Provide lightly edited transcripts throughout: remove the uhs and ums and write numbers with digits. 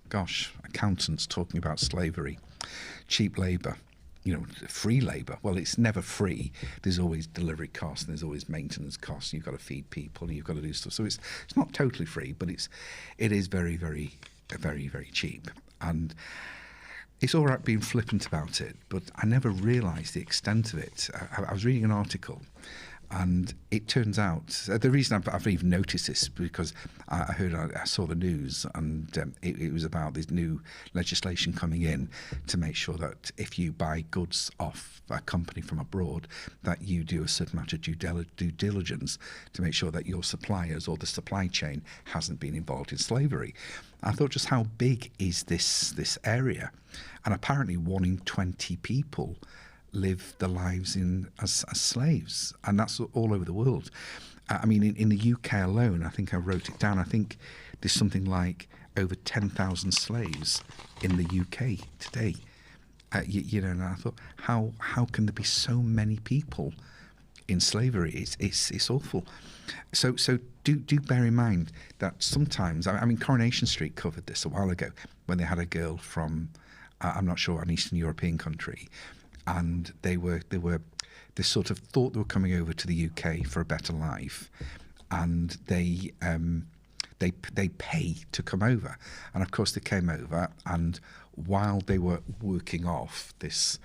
gosh, accountants talking about slavery, cheap labour, free labour. Well, it's never free. There's always delivery costs, and there's always maintenance costs. You've got to feed people, and you've got to do stuff. So it's not totally free, but it is very, very, very, very cheap. And it's all right being flippant about it, but I never realised the extent of it. I was reading an article, and it turns out the reason I've even noticed this is because I saw the news, and it was about this new legislation coming in to make sure that if you buy goods off a company from abroad, that you do a certain amount of due diligence to make sure that your suppliers or the supply chain hasn't been involved in slavery. I thought, just how big is this area? And apparently 1 in 20 people live their lives as slaves, and that's all over the world. I mean, in the UK alone, I think I wrote it down, I think there's something like over 10,000 slaves in the UK today. And I thought, how can there be so many people in slavery? It's awful. So do bear in mind that sometimes, I mean, Coronation Street covered this a while ago when they had a girl from, I'm not sure, an Eastern European country, and they sort of thought they were coming over to the UK for a better life, and they pay to come over. And of course they came over, and while they were working off this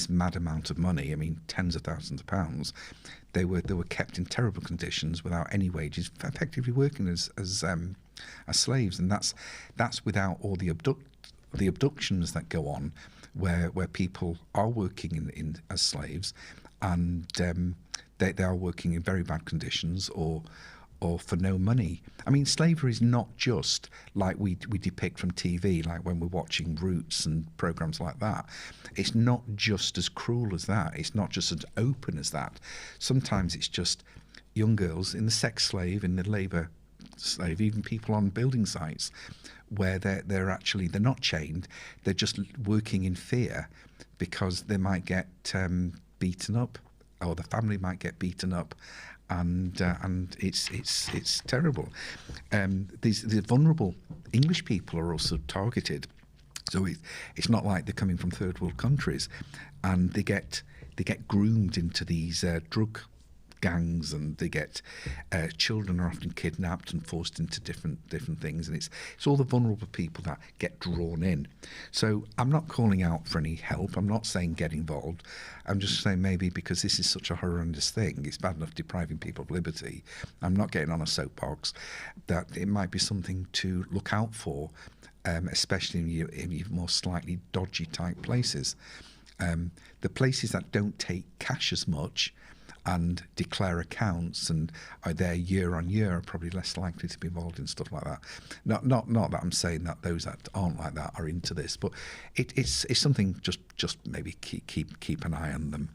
mad amount of money, I mean tens of thousands of pounds, they were kept in terrible conditions without any wages, effectively working as slaves. And that's without all the abductions that go on, where people are working in as slaves, and they are working in very bad conditions or for no money. I mean, slavery is not just like we depict from TV, like when we're watching Roots and programs like that. It's not just as cruel as that. It's not just as open as that. Sometimes it's just young girls in the sex slave, in the labour slave, even people on building sites where they're not chained, they're just working in fear because they might get beaten up, or the family might get beaten up, and it's terrible. These vulnerable English people are also targeted. So it's not like they're coming from third world countries, and they get groomed into these drug gangs, and they get children are often kidnapped and forced into different things, and it's all the vulnerable people that get drawn in. So I'm not calling out for any help. I'm not saying get involved. I'm just saying maybe because this is such a horrendous thing, it's bad enough depriving people of liberty. I'm not getting on a soapbox, that it might be something to look out for, especially in your more slightly dodgy type places. The places that don't take cash as much and declare accounts and are there year on year are probably less likely to be involved in stuff like that. Not that I'm saying that those that aren't like that are into this, but it's something just maybe keep an eye on them.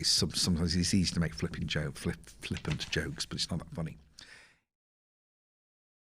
Sometimes it's easy to make flippant jokes, but it's not that funny.